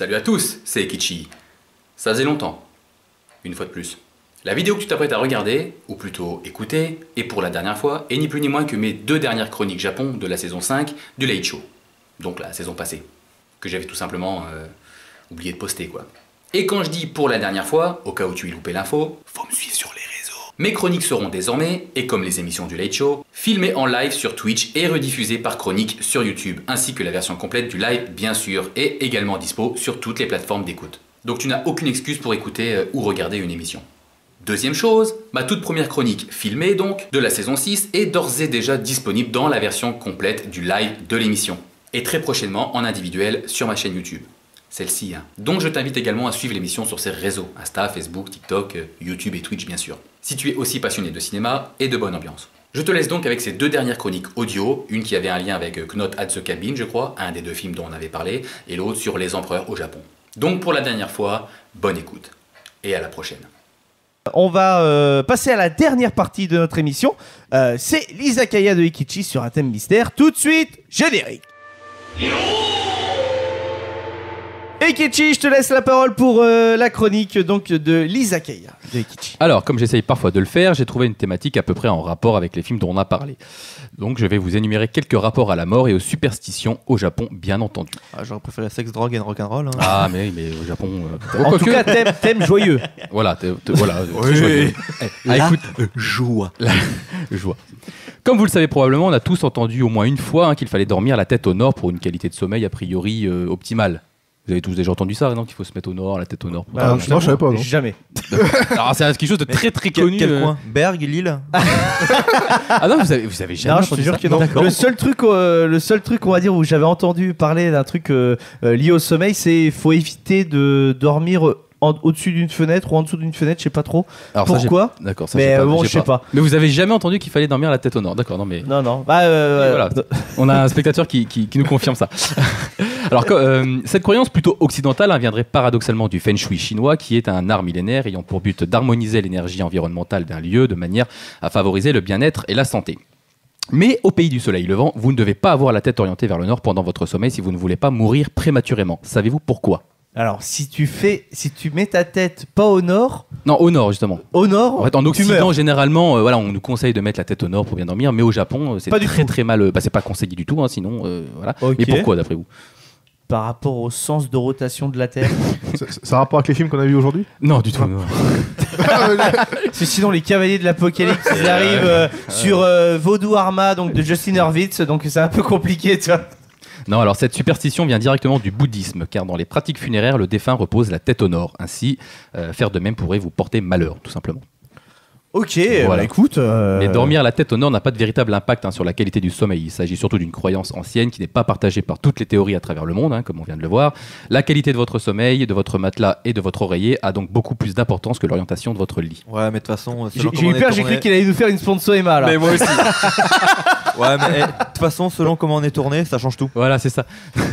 Salut à tous, c'est Ekichi. Ça faisait longtemps, une fois de plus. La vidéo que tu t'apprêtes à regarder, ou plutôt écouter, est pour la dernière fois, et ni plus ni moins que mes 2 dernières chroniques Japon de la saison 5 du Late Show. Donc la saison passée, que j'avais tout simplement oublié de poster quoi. Et quand je dis pour la dernière fois, au cas où tu y loupé l'info, faut me suivre sur les réseaux. Mes chroniques seront désormais, et comme les émissions du Late Show, filmées en live sur Twitch et rediffusées par chronique sur YouTube, ainsi que la version complète du live bien sûr, et également dispo sur toutes les plateformes d'écoute. Donc tu n'as aucune excuse pour écouter ou regarder une émission. Deuxième chose, ma toute première chronique filmée donc, de la saison 6 est d'ores et déjà disponible dans la version complète du live de l'émission. Et très prochainement en individuel sur ma chaîne YouTube. Celle-ci, hein. Donc je t'invite également à suivre l'émission sur ses réseaux, Insta, Facebook, TikTok, YouTube et Twitch bien sûr. Si tu es aussi passionné de cinéma et de bonne ambiance. Je te laisse donc avec ces 2 dernières chroniques audio, une qui avait un lien avec Knot at the Cabin je crois, un des 2 films dont on avait parlé, et l'autre sur les empereurs au Japon. Donc pour la dernière fois, bonne écoute. Et à la prochaine. On va passer à la dernière partie de notre émission. C'est l'Izakaya de Ekichi sur un thème mystère. Tout de suite, générique. Ekichi, je te laisse la parole pour la chronique donc, de l'Izakaya de Ekichi. Alors, comme j'essaye parfois de le faire, j'ai trouvé une thématique à peu près en rapport avec les films dont on a parlé. Donc je vais vous énumérer quelques rapports à la mort et aux superstitions au Japon, bien entendu. Ah, j'aurais préféré sexe, drogue et rock'n'roll. Hein. Ah, mais au Japon... En tout cas, thème joyeux. Voilà, voilà. Oui. Joyeux. Écoute, joie. Joie. Comme vous le savez probablement, on a tous entendu au moins une fois qu'il fallait dormir la tête au nord pour une qualité de sommeil a priori optimale. Vous avez tous déjà entendu ça, non? Qu'il faut se mettre au nord, la tête au nord. Bah, non, je savais pas. Non. Jamais. Alors c'est quelque chose de très très connu. Quel coin? Berg, Lille. Ah non, vous avez jamais Non, je te entendu jure ça? que non. D'accord. Le seul truc, on va dire, où j'avais entendu parler d'un truc lié au sommeil, c'est faut éviter de dormir au-dessus d'une fenêtre ou en dessous d'une fenêtre, je sais pas trop. Alors, ça, pourquoi. D'accord, ça Mais bon, j'ai je sais pas. Mais vous avez jamais entendu qu'il fallait dormir la tête au nord, d'accord? Non mais. Non. Voilà. On a un spectateur qui nous confirme ça. Alors, cette croyance plutôt occidentale viendrait paradoxalement du Feng Shui chinois, qui est un art millénaire ayant pour but d'harmoniser l'énergie environnementale d'un lieu de manière à favoriser le bien-être et la santé. Mais au pays du soleil levant, vous ne devez pas avoir la tête orientée vers le nord pendant votre sommeil si vous ne voulez pas mourir prématurément. Savez-vous pourquoi? Alors, si tu mets ta tête pas au nord. Non, au nord justement. Au nord. En fait, en tu Occident, meurs. généralement, voilà, on nous conseille de mettre la tête au nord pour bien dormir, mais au Japon, c'est Pas du très tout. très mal. C'est pas conseillé du tout, sinon, voilà. Ok. Mais pourquoi, d'après vous? Par rapport au sens de rotation de la Terre. Ça a rapport avec les films qu'on a vus aujourd'hui? Non, du tout. Non. Parce que sinon, les cavaliers de l'apocalypse, ils arrivent sur Vaudou Arma, donc de Justin Hurwitz, donc c'est un peu compliqué, tu vois. Non, alors cette superstition vient directement du bouddhisme, car dans les pratiques funéraires, le défunt repose la tête au nord. Ainsi, faire de même pourrait vous porter malheur, tout simplement. Ok, Voilà. bah écoute. Mais dormir la tête au nord n'a pas de véritable impact sur la qualité du sommeil. Il s'agit surtout d'une croyance ancienne qui n'est pas partagée par toutes les théories à travers le monde, comme on vient de le voir. La qualité de votre sommeil, de votre matelas et de votre oreiller a donc beaucoup plus d'importance que l'orientation de votre lit. Ouais, mais de toute façon, J'ai eu peur, j'ai cru qu'il allait nous faire une sponsor Emma là. Mais moi aussi. Ouais, mais de toute façon, selon comment on est tourné, ça change tout. Voilà, c'est ça.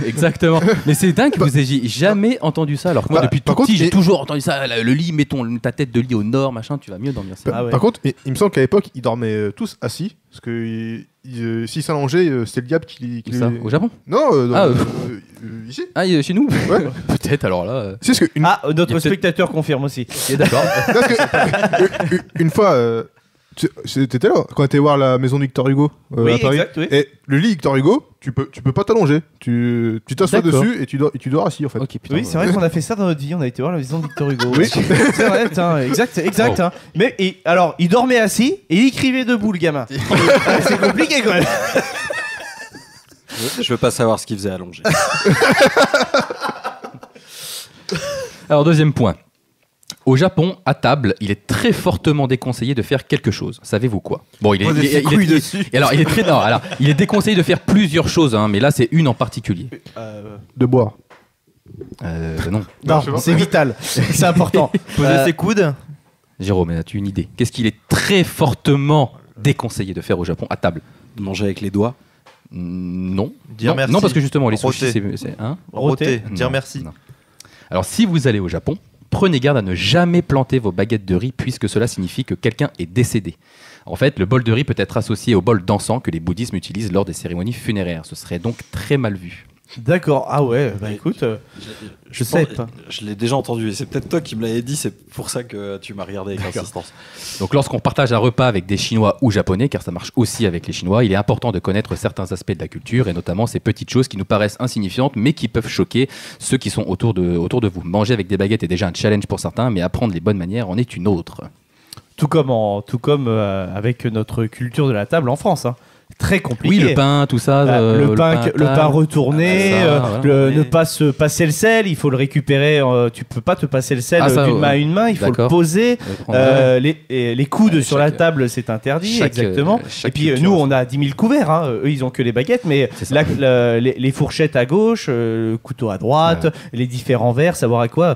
Exactement. Mais c'est dingue que vous ayez jamais entendu ça. Alors que moi, depuis tout petit, j'ai toujours entendu ça. Le lit, mets ta tête de lit au nord, machin, tu vas mieux dormir. Ah ouais. Par contre, il me semble qu'à l'époque, ils dormaient tous assis. Parce que s'ils s'allongeaient, c'était le diable qui Ça, au Japon? Non, ici. Ah, chez nous? Ouais. Peut-être, alors là. C'est ce que Notre spectateur confirme aussi. Ok, d'accord. Parce que, une fois, t'étais là quand on était voir la maison de Victor Hugo Oui, à Paris. exact, oui. Et le lit Victor Hugo, tu peux pas t'allonger. Tu t'assois D'accord. dessus et tu dors assis en fait. Ok, putain. Oui, c'est vrai qu'on a fait ça dans notre vie, on a été voir la maison de Victor Hugo. Oui. C'est vrai, putain, exact. Oh. Hein. Mais alors, il dormait assis et il écrivait debout, le gamin. C'est compliqué quand même. Je veux pas savoir ce qu'il faisait allongé. Alors, deuxième point. Au Japon, à table, il est très fortement déconseillé de faire quelque chose. Savez-vous quoi? Bon, il est déconseillé de faire plusieurs choses, mais là, c'est une en particulier. De boire. Non. Non, c'est vital, c'est important. Poser ses coudes. Jérôme, as-tu une idée? Qu'est-ce qu'il est très fortement déconseillé de faire au Japon à table? De manger avec les doigts. Non. Dire non, merci. non, parce que justement, les sushis, Roter. c'est hein? Roter. Dire Non, merci. non. Alors, si vous allez au Japon, prenez garde à ne jamais planter vos baguettes de riz puisque cela signifie que quelqu'un est décédé. En fait, le bol de riz peut être associé au bol d'encens que les bouddhismes utilisent lors des cérémonies funéraires. Ce serait donc très mal vu. D'accord. Ah ouais, bah écoute, je sais pas. Je l'ai déjà entendu et c'est peut-être toi qui me l'avais dit, c'est pour ça que tu m'as regardé avec insistance. Donc lorsqu'on partage un repas avec des Chinois ou Japonais, car ça marche aussi avec les Chinois, il est important de connaître certains aspects de la culture et notamment ces petites choses qui nous paraissent insignifiantes mais qui peuvent choquer ceux qui sont autour de vous. Manger avec des baguettes est déjà un challenge pour certains, mais apprendre les bonnes manières en est une autre. Tout comme avec notre culture de la table en France. Hein. Très compliqué. Oui, le pain, tout ça. Le pain retourné, voilà. ne pas se passer le sel, il faut le récupérer. Tu peux pas te passer le sel d'une main à une main, il faut le D'accord. poser. Les coudes sur la table, c'est interdit, exactement. Et puis nous, on a 10 000 couverts. Hein. Eux, ils ont que les baguettes, mais les fourchettes à gauche, le couteau à droite, les différents verres, savoir à quoi.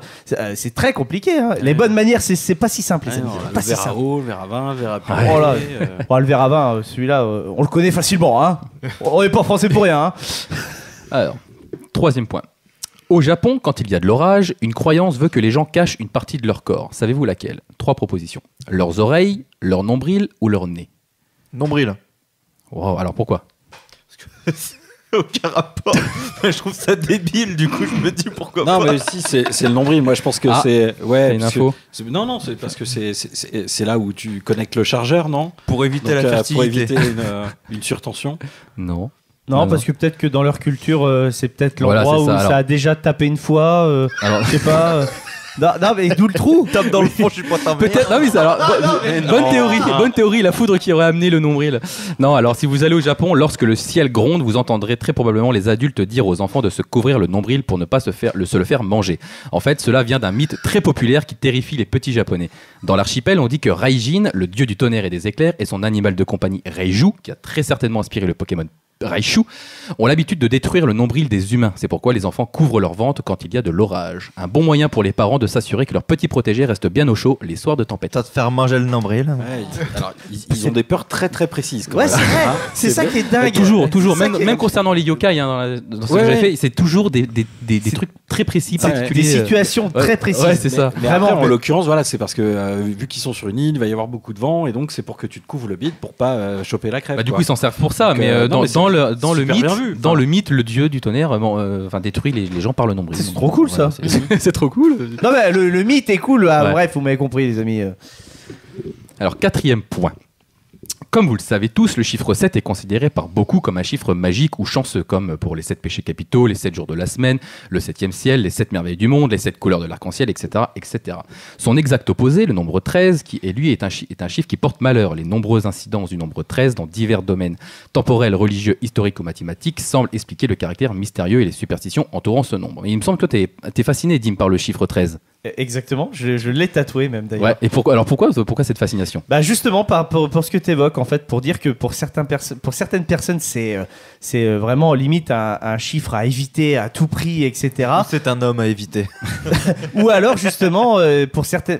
C'est très compliqué. Hein. Les bonnes manières, c'est pas si simple. Le verre à eau, le verre à vin, le verre à purée. Oh là. Le verre à vin, celui-là, on le connaît facilement, hein. On n'est pas français pour rien, hein. Alors, troisième point. Au Japon, quand il y a de l'orage, une croyance veut que les gens cachent une partie de leur corps. Savez-vous laquelle ? 3 propositions. Leurs oreilles, leur nombril ou leur nez. Nombril. Wow, alors pourquoi ? Aucun rapport. Je trouve ça débile, du coup, je me dis pourquoi Non, pas. mais si, c'est le nombril. Moi, je pense que Ah, c'est. Ouais, c'est une parce que- info. Non, c'est parce que c'est là où tu connectes le chargeur, non ? Pour éviter Donc, la pour fertilité. éviter une surtension. Non. Non, Non, parce que peut-être que dans leur culture, c'est peut-être Voilà, l'endroit c'est ça, où alors. ça a déjà tapé une fois. Alors, Je sais pas. Non, mais d'où le trou ? Tape dans le fond, je suis pas ta mère. peut-être. Non, mais ça, alors, bonne théorie, la foudre qui aurait amené le nombril. Non, alors si vous allez au Japon, lorsque le ciel gronde, vous entendrez très probablement les adultes dire aux enfants de se couvrir le nombril pour ne pas se le faire manger. En fait, cela vient d'un mythe très populaire qui terrifie les petits Japonais. Dans l'archipel, on dit que Raijin, le dieu du tonnerre et des éclairs, et son animal de compagnie Reiju, qui a très certainement inspiré le Pokémon Raichu, ont l'habitude de détruire le nombril des humains. C'est pourquoi les enfants couvrent leur ventre quand il y a de l'orage. Un bon moyen pour les parents de s'assurer que leur petit protégé reste bien au chaud les soirs de tempête. Ça te faire manger le nombril. Ouais, alors, ils ont des peurs très très précises. quand Ouais, même. c'est vrai. Hein, C'est ça qui est dingue. Toujours, C'est ça même, qui est- même concernant les yokai, hein, dans ce que Ouais, j'ai ouais. fait, c'est toujours des trucs très précis, C'est particuliers. des situations très précises. Ouais, c'est ça. Mais Vraiment. après, en l'occurrence, voilà, c'est parce que vu qu'ils sont sur une île, il va y avoir beaucoup de vent, et donc c'est pour que tu te couvres le bide pour pas choper la crève. Bah, du quoi. coup, ils s'en servent pour ça, Donc, mais non, dans, mais dans le, dans le super mythe, bien vu. dans le mythe, le dieu du tonnerre détruit les gens par le nombril. C'est trop cool, ça. C'est trop cool. Non, mais le mythe est cool. Ah, Ouais. bref, vous m'avez compris, les amis. Alors, 4e point. Comme vous le savez tous, le chiffre 7 est considéré par beaucoup comme un chiffre magique ou chanceux, comme pour les 7 péchés capitaux, les 7 jours de la semaine, le 7e ciel, les 7 merveilles du monde, les 7 couleurs de l'arc-en-ciel, etc., etc. Son exact opposé, le nombre 13, qui est un chiffre qui porte malheur. Les nombreuses incidences du nombre 13 dans divers domaines temporels, religieux, historiques ou mathématiques semblent expliquer le caractère mystérieux et les superstitions entourant ce nombre. Et il me semble que toi, t'es fasciné, Dim, par le chiffre 13. Exactement. Je l'ai tatoué, même, d'ailleurs. Ouais. Et pourquoi cette fascination ? Bah justement pour ce que tu évoques, en fait, pour dire que pour certaines personnes c'est vraiment limite un chiffre à éviter à tout prix, etc. C'est un homme à éviter. Ou alors justement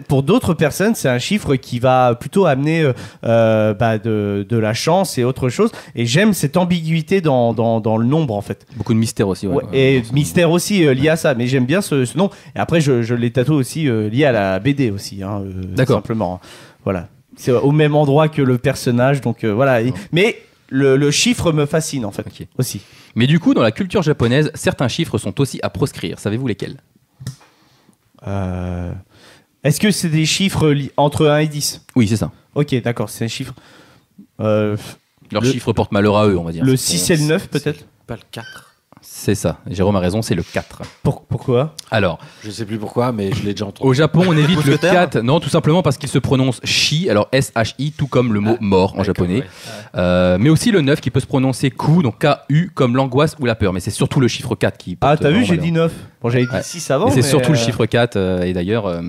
pour d'autres personnes c'est un chiffre qui va plutôt amener de la chance et autre chose. Et j'aime cette ambiguïté dans le nombre, en fait. Beaucoup de mystère aussi. Ouais, et mystère aussi lié à ça. Mais j'aime bien ce nom. Et après je l'ai tatoué aussi lié à la BD aussi. Hein, D'accord. Simplement. Hein. Voilà. C'est au même endroit que le personnage. Donc voilà. Mais le chiffre me fascine, en fait. Ok. Aussi. Mais du coup, dans la culture japonaise, certains chiffres sont aussi à proscrire. Savez-vous lesquels ? Est-ce que c'est des chiffres entre 1 et 10 ? Oui, c'est ça. Ok, d'accord, c'est un chiffre. Leurs Le- chiffres portent malheur à eux, on va dire. Le 6 et le 9, peut-être ? Pas le 4. C'est ça. Jérôme a raison, c'est le 4. Pourquoi ? Alors, Je sais plus pourquoi, mais je l'ai déjà entendu. au Japon, on évite le Mousquetaire 4. Non, tout simplement parce qu'il se prononce shi, alors S-H-I, tout comme le mot mort en japonais. Mais aussi le 9 qui peut se prononcer ku, donc K-U, comme l'angoisse ou la peur. Mais c'est surtout le chiffre 4 qui porte Ah, t'as vu, vraiment j'ai malheur. dit 9. Bon, j'avais dit Ouais. 6 avant. Et c'est mais, surtout le chiffre 4. Et d'ailleurs,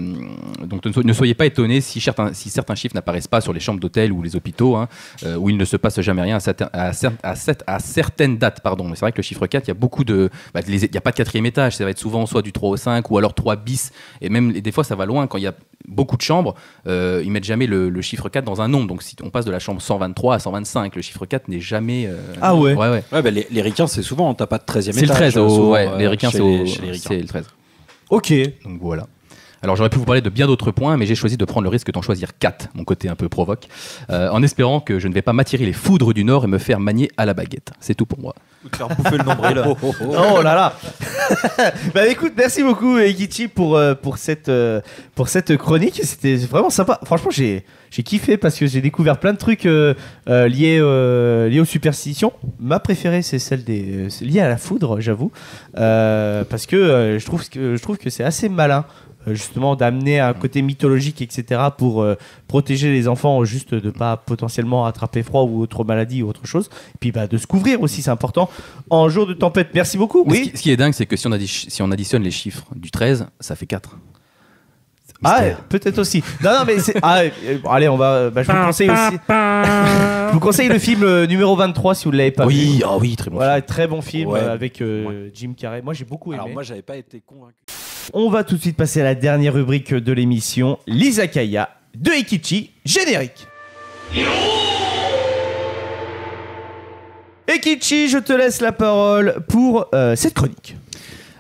donc ne soyez pas étonnés si certains chiffres n'apparaissent pas sur les chambres d'hôtel ou les hôpitaux, hein, où il ne se passe jamais rien à certaines dates. Pardon. Mais c'est vrai que le chiffre 4, il y a beaucoup de. Il n'y a pas de 4e étage. Ça va être souvent soit du 3 au 5 ou alors 3 bis. Et même des fois, ça va loin. Quand il y a beaucoup de chambres, ils mettent jamais le chiffre 4 dans un nombre. Donc si on passe de la chambre 123 à 125, le chiffre 4 n'est jamais. Ah ouais. Ouais. Ouais, bah, les ricains, c'est souvent, t'as pas de 13e étage. C'est le 13. souvent, Les ricains, chez c'est les ricains. c'est le 13. Ok. Donc voilà. Alors j'aurais pu vous parler de bien d'autres points, mais j'ai choisi de prendre le risque d'en choisir 4, mon côté un peu provoque, en espérant que je ne vais pas m'attirer les foudres du Nord et me faire manier à la baguette. C'est tout pour moi. Ou de faire bouffer le nombril. Oh là là. Bah écoute, merci beaucoup Eikichi pour cette chronique. C'était vraiment sympa. Franchement, j'ai kiffé parce que j'ai découvert plein de trucs liés aux superstitions. Ma préférée, c'est celle liée à la foudre, j'avoue, parce que je trouve que c'est assez malin. Justement d'amener un côté mythologique, etc., pour protéger les enfants, juste de pas potentiellement attraper froid ou autre maladie ou autre chose, et puis de se couvrir aussi, c'est important en jour de tempête. Merci beaucoup. Oui. Ce qui est dingue, c'est que si on additionne les chiffres du 13, ça fait 4. Peut-être aussi. Non, mais c'est... allez, on va... je vous conseille aussi... je vous conseille le film numéro 23 si vous ne l'avez pas vu. Oui, très bon. Voilà, très bon film avec Jim Carrey. Moi, j'ai beaucoup aimé. Alors moi, j'avais pas été convaincu. On va tout de suite passer à la dernière rubrique de l'émission, l'Izakaya de Eikichi, générique. Eikichi, je te laisse la parole pour cette chronique.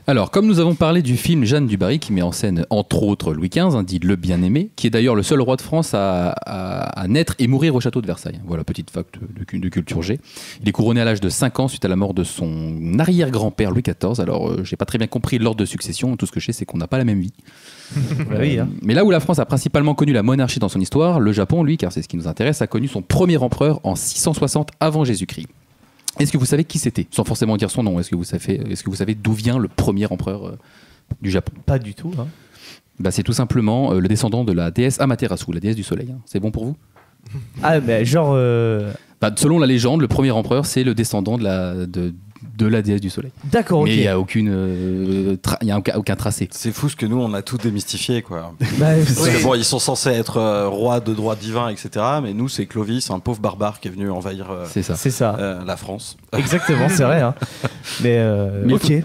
Alors, comme nous avons parlé du film Jeanne du Barry, qui met en scène entre autres Louis XV, dit le bien-aimé, qui est d'ailleurs le seul roi de France à naître et mourir au château de Versailles. Voilà, petite fact de culture G. Il est couronné à l'âge de 5 ans suite à la mort de son arrière-grand-père Louis XIV. Alors, j'ai pas très bien compris l'ordre de succession. Tout ce que je sais, c'est qu'on n'a pas la même vie. Mais là où la France a principalement connu la monarchie dans son histoire, le Japon, lui, car c'est ce qui nous intéresse, a connu son premier empereur en 660 avant Jésus-Christ. Est-ce que vous savez qui c'était? Sans forcément dire son nom, est-ce que vous savez d'où vient le premier empereur du Japon? Pas du tout. C'est tout simplement le descendant de la déesse Amaterasu, la déesse du soleil. C'est bon pour vous? Mais genre... selon la légende, le premier empereur, c'est le descendant de la déesse du soleil. D'accord, ok. Mais il n'y a aucun tracé. C'est fou ce que nous, on a tout démystifié, quoi. Parce que bon, ils sont censés être rois de droit divin, etc. Mais nous, c'est Clovis, un pauvre barbare qui est venu envahir la France. Exactement, c'est vrai. Mais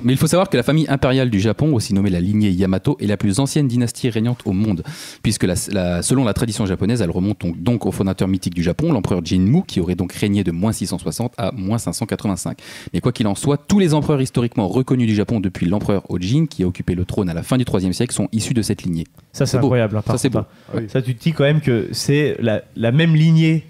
il faut savoir que la famille impériale du Japon, aussi nommée la lignée Yamato, est la plus ancienne dynastie régnante au monde. Puisque selon la tradition japonaise, elle remonte donc au fondateur mythique du Japon, l'empereur Jinmu, qui aurait donc régné de moins 660 à moins 585. Mais quoi qu'il en soit, tous les empereurs historiquement reconnus du Japon depuis l'empereur Ojin, qui a occupé le trône à la fin du 3e siècle, sont issus de cette lignée. Ça, c'est incroyable. Ça, c'est beau. Ça, tu te dis quand même que c'est la même lignée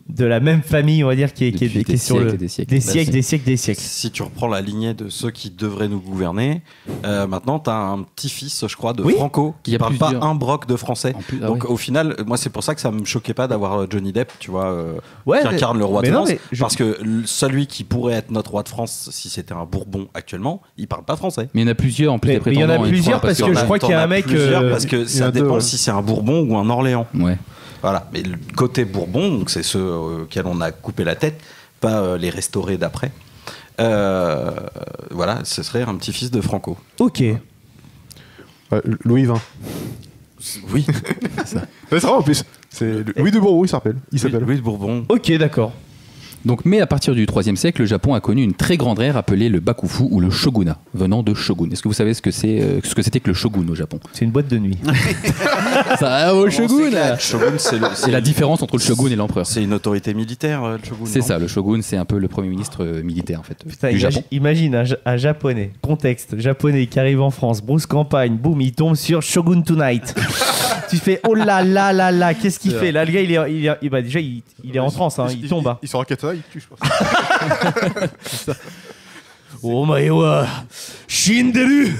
de la même famille, on va dire, qui est sur des siècles. Si tu reprends la lignée de ceux qui devraient nous gouverner, maintenant tu as un petit-fils, je crois, de Franco, qui parle pas un broc de français. Donc au final, moi c'est pour ça que ça me choquait pas d'avoir Johnny Depp, tu vois, qui incarne le roi de France, parce que celui qui pourrait être notre roi de France, si c'était un Bourbon actuellement, il parle pas français. Mais il y en a plusieurs en plus des prétendants. Il y en a plusieurs parce que je crois qu'il y a un mec... Parce que ça dépend si c'est un Bourbon ou un Orléans. Ouais. Voilà, mais le côté Bourbon, donc c'est ceux auxquels on a coupé la tête, pas les restaurer d'après. Voilà, ce serait un petit-fils de Franco. Ok. Louis XX. Oui, c'est ça. C'est vrai en plus. C'est Louis de Bourbon, il s'appelle. Louis de Bourbon. Ok, d'accord. Mais à partir du 3e siècle, le Japon a connu une très grande ère appelée le Bakufu ou le Shogunat, venant de Shogun. Est-ce que vous savez ce que c'était que le Shogun au Japon? C'est une boîte de nuit. Ça au Shogun. Shogun, c'est la différence entre le Shogun et l'empereur. C'est une autorité militaire, le Shogun. C'est ça, le Shogun, c'est un peu le premier ministre militaire en fait. Putain, du Japon. Imagine un japonais, contexte japonais qui arrive en France, Bruce Campagne, boum, il tombe sur Shogun Tonight. Tu fais oh là là là là, qu'est-ce qu'il fait là? Le gars, déjà il est en transe, il tombe. Il sort en katana, il tue, je pense. Oh my wa Shinderu.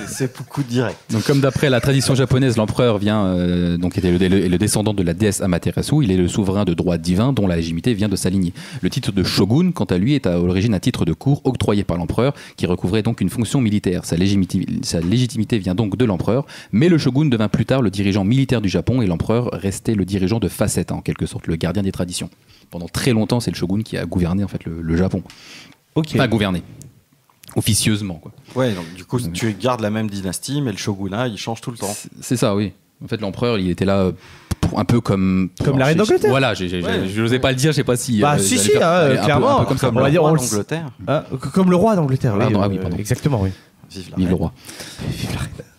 C'est beaucoup direct. Donc comme d'après la tradition japonaise, l'empereur était le descendant de la déesse Amaterasu. Il est le souverain de droit divin dont la légitimité vient de sa lignée. Le titre de shogun, quant à lui, est à l'origine un titre de cour octroyé par l'empereur qui recouvrait donc une fonction militaire. Sa légitimité vient donc de l'empereur, mais le shogun devint plus tard le dirigeant militaire du Japon et l'empereur restait le dirigeant de facette, en quelque sorte le gardien des traditions. Pendant très longtemps, c'est le shogun qui a gouverné en fait le Japon. Enfin, gouverné. Officieusement, quoi. Ouais, donc du coup, tu gardes la même dynastie, mais le shogunat, il change tout le temps. C'est ça, oui. En fait, l'empereur, il était là un peu comme la reine d'Angleterre. Voilà, je n'osais pas le dire, je sais pas si. Clairement, un peu comme le roi d'Angleterre. Comme le roi d'Angleterre, oui. Pardon. Exactement, oui. Vive le roi.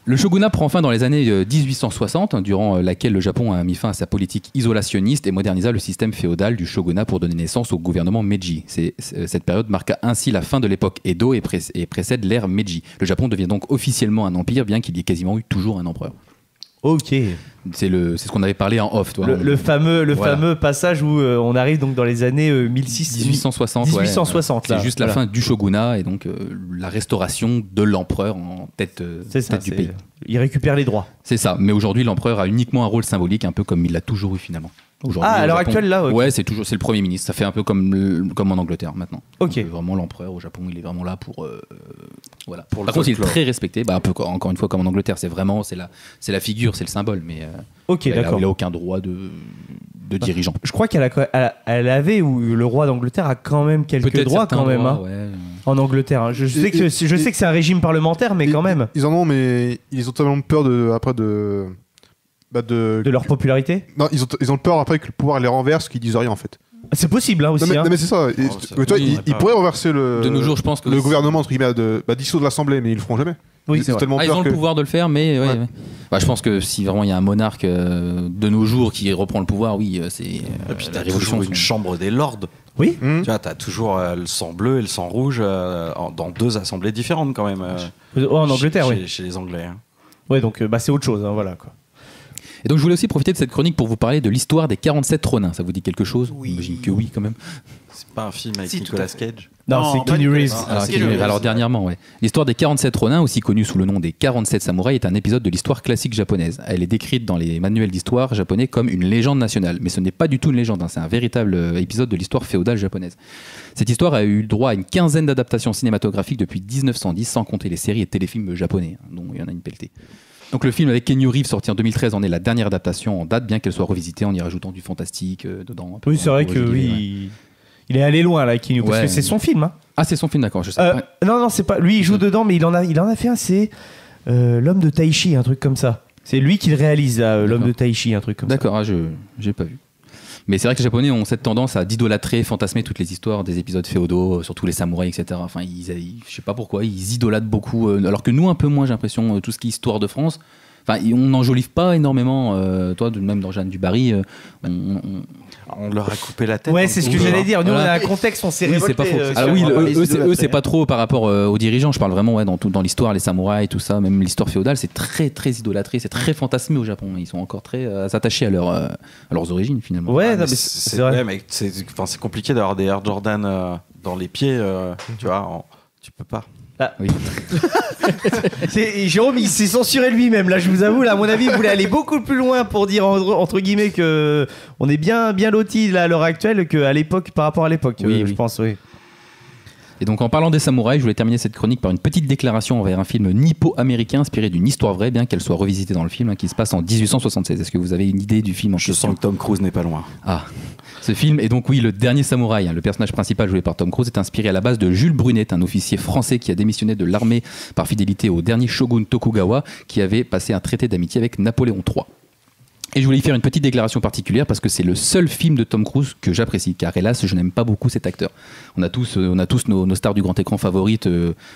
Le shogunat prend fin dans les années 1860, durant laquelle le Japon a mis fin à sa politique isolationniste et modernisa le système féodal du shogunat pour donner naissance au gouvernement Meiji. Cette période marqua ainsi la fin de l'époque Edo et précède l'ère Meiji. Le Japon devient donc officiellement un empire, bien qu'il y ait quasiment eu toujours un empereur. Ok. C'est ce qu'on avait parlé en off, toi. Le fameux passage où on arrive donc dans les années 1860. 1860. C'est juste la fin du shogunat et donc la restauration de l'empereur en tête du pays. Il récupère les droits. C'est ça. Mais aujourd'hui, l'empereur a uniquement un rôle symbolique, un peu comme il l'a toujours eu finalement. À l'heure actuelle, là, okay. Ouais, c'est le Premier ministre. Ça fait un peu comme en Angleterre maintenant. Ok. Donc, vraiment, l'empereur au Japon, il est vraiment là pour. Voilà. Par contre, il est très respecté. Un peu, encore une fois, comme en Angleterre, c'est la figure, c'est le symbole. Mais d'accord. Il n'a aucun droit de dirigeant. Je crois qu'elle avait, ou le roi d'Angleterre a quand même quelques droits quand même. En Angleterre. Hein. Je sais que c'est un régime parlementaire, mais quand même. Ils en ont, mais ils ont tellement peur de leur popularité. Non, ils ont peur après que le pouvoir les renverse, qu'ils disent rien en fait. C'est possible aussi. Non, mais c'est ça. Ils pourraient renverser de nos jours, je pense que le gouvernement entre guillemets dissoudre l'Assemblée, mais ils le feront jamais. Oui, c'est tellement ils ont le pouvoir de le faire, mais je pense que si vraiment il y a un monarque de nos jours qui reprend le pouvoir, c'est. Et puis t'as toujours une chambre des lords. Oui. Tu vois, t'as toujours le sang bleu et le sang rouge dans 2 assemblées différentes quand même. En Angleterre, chez les Anglais. Hein. Ouais, donc c'est autre chose, hein, voilà quoi. Et donc je voulais aussi profiter de cette chronique pour vous parler de l'histoire des 47 Ronins. Ça vous dit quelque chose? Oui. J'imagine que oui quand même. C'est pas un film avec Nicolas Cage? Non, c'est Keanu Reeves. Alors dernièrement, ouais. L'histoire des 47 Ronins, aussi connue sous le nom des 47 samouraïs, est un épisode de l'histoire classique japonaise. Elle est décrite dans les manuels d'histoire japonais comme une légende nationale. Mais ce n'est pas du tout une légende, hein. C'est un véritable épisode de l'histoire féodale japonaise. Cette histoire a eu droit à une quinzaine d'adaptations cinématographiques depuis 1910, sans compter les séries et téléfilms japonais, hein, dont il y en a une pelletée. Donc le film avec Keanu Reeves sorti en 2013 en est la dernière adaptation en date, bien qu'elle soit revisitée en y rajoutant du fantastique dedans. Oui, c'est vrai que il est allé loin là, Keanu, parce que c'est son film. Hein. Ah, c'est son film, d'accord. Je sais. Non, c'est pas. Lui, il joue dedans, mais il en a fait un. C'est l'homme de Taichi, un truc comme ça. C'est lui qui le réalise, l'homme de Taichi, un truc comme ça. D'accord, j'ai pas vu. Mais c'est vrai que les Japonais ont cette tendance à d'idolâtrer, fantasmer toutes les histoires des épisodes féodaux, surtout les samouraïs, etc. Enfin, je sais pas pourquoi, ils idolâtrent beaucoup, alors que nous, un peu moins, j'ai l'impression, tout ce qui est histoire de France. Enfin, on n'enjolive pas énormément. Toi, même dans Jeanne du Barry, on leur a coupé la tête. Ouais, c'est ce que j'allais dire. Nous, on a un contexte, on s'est révolté. C'est pas faux. Eux, c'est pas trop par rapport aux dirigeants. Je parle vraiment dans l'histoire, les samouraïs, tout ça, même l'histoire féodale, c'est très, très idolâtré, c'est très fantasmé au Japon. Ils sont encore très attachés à leurs origines, finalement. Ouais, mais c'est vrai. Ouais, mais c'est compliqué d'avoir des Air Jordan dans les pieds, tu vois. Tu peux pas. Ah. Oui. Jérôme, il s'est censuré lui-même. Là, je vous avoue, là, à mon avis, il voulait aller beaucoup plus loin pour dire entre guillemets que on est bien lotis là à l'heure actuelle qu'à l'époque, par rapport à l'époque. Oui, je pense, oui. Et donc en parlant des samouraïs, je voulais terminer cette chronique par une petite déclaration envers un film nippo-américain inspiré d'une histoire vraie, bien qu'elle soit revisitée dans le film, qui se passe en 1876. Est-ce que vous avez une idée du film en question ? Je sens que Tom Cruise n'est pas loin. Ah, ce film est donc Le Dernier Samouraï. Le personnage principal joué par Tom Cruise est inspiré à la base de Jules Brunet, un officier français qui a démissionné de l'armée par fidélité au dernier shogun Tokugawa, qui avait passé un traité d'amitié avec Napoléon III. Et je voulais y faire une petite déclaration particulière parce que c'est le seul film de Tom Cruise que j'apprécie, car hélas, je n'aime pas beaucoup cet acteur. On a tous nos stars du grand écran favorites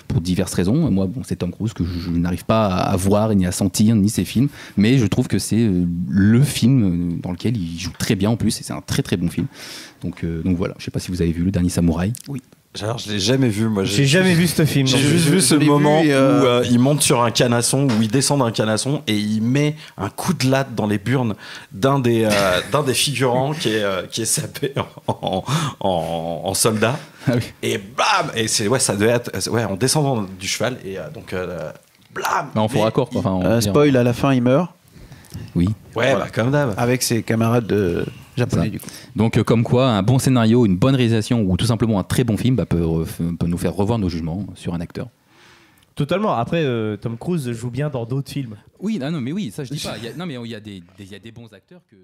pour diverses raisons. Moi, c'est Tom Cruise que je n'arrive pas à voir, ni à sentir, ni ses films. Mais je trouve que c'est le film dans lequel il joue très bien en plus, et c'est un très très bon film. Donc voilà, je ne sais pas si vous avez vu Le Dernier Samouraï. Oui. Alors, je l'ai jamais vu, moi. J'ai jamais vu ce film. J'ai juste vu ce moment où il monte sur un canasson, où il descend d'un canasson et il met un coup de latte dans les burnes d'un des figurants qui est sapé en soldat. Ah oui. Et blam. Et ça devait être en descendant du cheval et donc blam. On fera raccord. Spoil, à la fin, il meurt. Oui. Ouais, voilà. Comme d'hab. Avec ses camarades japonais, du coup. Donc, comme quoi, un bon scénario, une bonne réalisation ou tout simplement un très bon film peut nous faire revoir nos jugements sur un acteur. Totalement. Après, Tom Cruise joue bien dans d'autres films. Oui, non, mais oui, ça je dis pas. Il y a des bons acteurs que.